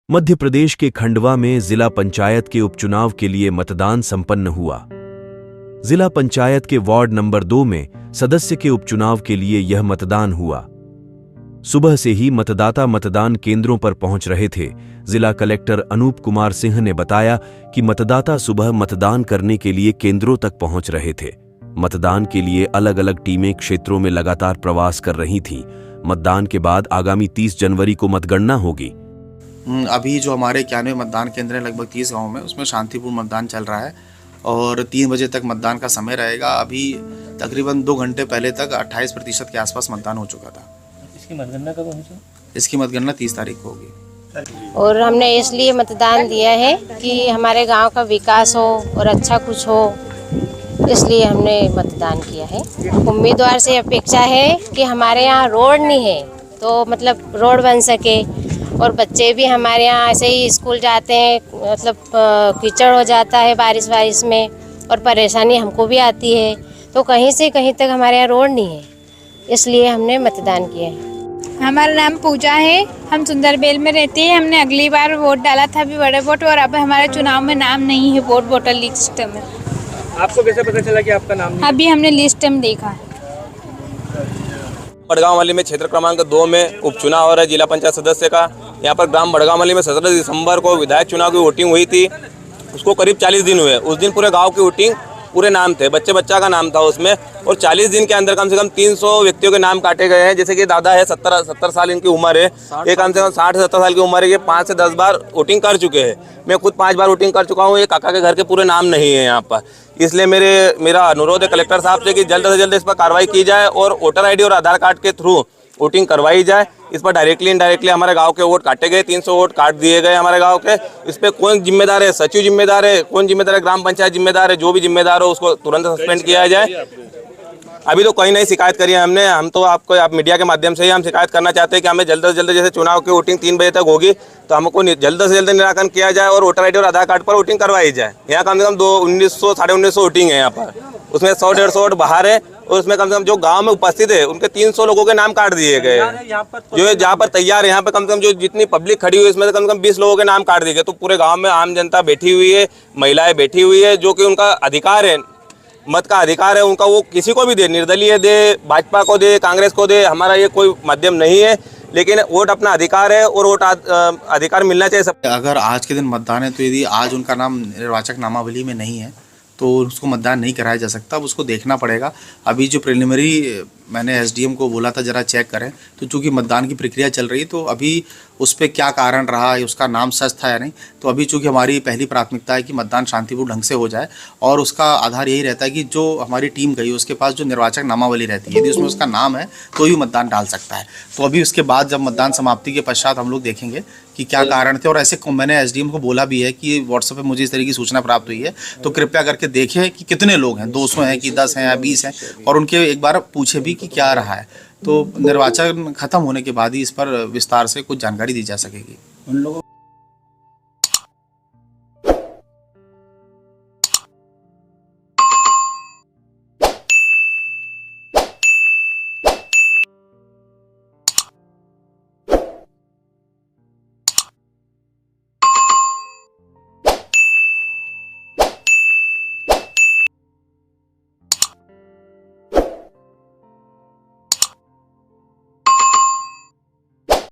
मध्य प्रदेश के खंडवा में जिला पंचायत के उपचुनाव के लिए मतदान संपन्न हुआ। जिला पंचायत के वार्ड नंबर 2 में सदस्य के उपचुनाव के लिए यह मतदान हुआ। सुबह से ही मतदाता मतदान केंद्रों पर पहुंच रहे थे। जिला कलेक्टर अनूप कुमार सिंह ने बताया कि मतदाता सुबह मतदान करने के लिए केंद्रों तक पहुंच रहे थे। मतदान के लिए अलग अलग टीमें क्षेत्रों में लगातार प्रवास कर रही थीं। मतदान के बाद आगामी 30 जनवरी को मतगणना होगी। अभी जो हमारे 91 मतदान केंद्र हैं लगभग 30 गाँव में, उसमें शांतिपूर्ण मतदान चल रहा है और 3 बजे तक मतदान का समय रहेगा। अभी तकरीबन 2 घंटे पहले तक 28% के आसपास मतदान हो चुका था। इसकी मतगणना कब होनी चाहिए? इसकी मतगणना 30 तारीख को होगी। और हमने इसलिए मतदान दिया है कि हमारे गांव का विकास हो और अच्छा कुछ हो, इसलिए हमने मतदान किया है। उम्मीदवार से अपेक्षा है कि हमारे यहाँ रोड नहीं है तो मतलब रोड बन सके, और बच्चे भी हमारे यहाँ ऐसे ही स्कूल जाते हैं, मतलब कीचड़ हो जाता है बारिश में और परेशानी हमको भी आती है, तो कहीं से कहीं तक हमारे यहाँ रोड नहीं है, इसलिए हमने मतदान किया है। हमारा नाम पूजा है, हम सुंदरबेल में रहते हैं। हमने अगली बार वोट डाला था, अभी बड़े वोट, और अब हमारे चुनाव में नाम नहीं है वोटर लिस्ट में। आपको कैसे पता चला कि आपका नाम नहीं? अभी हमने लिस्ट में देखा। बड़गांववाली में क्षेत्र क्रमांक 2 में उपचुनाव हो रहा है जिला पंचायत सदस्य का। यहाँ पर ग्राम बड़गांववाली में 17 दिसंबर को विधायक चुनाव की वोटिंग हुई थी। उसको करीब 40 दिन हुए। उस दिन पूरे गांव की वोटिंग पूरे नाम थे, बच्चा का नाम था उसमें, और 40 दिन के अंदर कम से कम 300 व्यक्तियों के नाम काटे गए हैं। जैसे कि दादा है 70 साल इनकी उम्र है, ये कम से कम 60 से 70 साल की उम्र है, ये 5 से 10 बार वोटिंग कर चुके हैं। मैं खुद 5 बार वोटिंग कर चुका हूँ। ये काका के घर के पूरे नाम नहीं है यहाँ पर। इसलिए मेरा अनुरोध है कलेक्टर साहब से कि जल्द से जल्द इस पर कार्रवाई की जाए और वोटर ID और आधार कार्ड के थ्रू वोटिंग करवाई जाए। इस पर डायरेक्टली इनडायरेक्टली हमारे गांव के वोट काटे गए, 300 वोट काट दिए गए हमारे गांव के। इस पे कौन जिम्मेदार है? सचिव जिम्मेदार है, कौन जिम्मेदार है? ग्राम पंचायत जिम्मेदार है। जो भी जिम्मेदार हो उसको तुरंत सस्पेंड किया जाए। अभी तो कहीं नहीं शिकायत करी है हमने। हम तो आप मीडिया के माध्यम से ही हम शिकायत करना चाहते हैं कि हमें जल्द से जल्द, जैसे चुनाव की वोटिंग 3 बजे तक होगी, तो हमको जल्द से जल्द निराकरण किया जाए और वोटर ID और आधार कार्ड पर वोटिंग करवाई जाए। यहाँ कम से कम 1900 साढ़े 1900 वोटिंग है यहाँ पर, उसमें 100-150 वोट बाहर है, और उसमें कम से कम जो गांव में उपस्थित है उनके 300 लोगों के नाम काट दिए गए जो जहाँ पर तैयार है। यहाँ पर कम से कम जो जितनी पब्लिक खड़ी हुई है इसमें से कम से कम 20 लोगों के नाम काट दिए गए। तो पूरे गांव में आम जनता बैठी हुई है, महिलाएं बैठी हुई है, जो कि उनका अधिकार है, मत का अधिकार है उनका। वो किसी को भी दे, निर्दलीय दे, भाजपा को दे, कांग्रेस को दे, हमारा ये कोई माध्यम नहीं है, लेकिन वोट अपना अधिकार है और वोट अधिकार मिलना चाहिए सब। अगर आज के दिन मतदान है तो यदि आज उनका नाम निर्वाचक नामावली में नहीं है तो उसको मतदान नहीं कराया जा सकता। अब उसको देखना पड़ेगा। अभी जो प्रिलिमिनरी मैंने SDM को बोला था जरा चेक करें, तो चूंकि मतदान की प्रक्रिया चल रही है तो अभी उस पर क्या कारण रहा है, उसका नाम सच था या नहीं, तो अभी चूंकि हमारी पहली प्राथमिकता है कि मतदान शांतिपूर्ण ढंग से हो जाए, और उसका आधार यही रहता है कि जो हमारी टीम गई उसके पास जो निर्वाचक नामावली रहती है, यदि उसमें उसका नाम है तो ही मतदान डाल सकता है। तो अभी उसके बाद जब मतदान समाप्ति के पश्चात हम लोग देखेंगे कि क्या कारण थे। और ऐसे मैंने SDM को बोला भी है कि व्हाट्सएप पे मुझे इस तरह की सूचना प्राप्त हुई है, तो कृपया करके देखें कि कितने लोग हैं, 200 हैं कि 10 हैं या 20 हैं, और उनके एक बार पूछे भी कि क्या रहा है। तो निर्वाचन खत्म होने के बाद ही इस पर विस्तार से कुछ जानकारी दी जा सकेगी। उन लोगों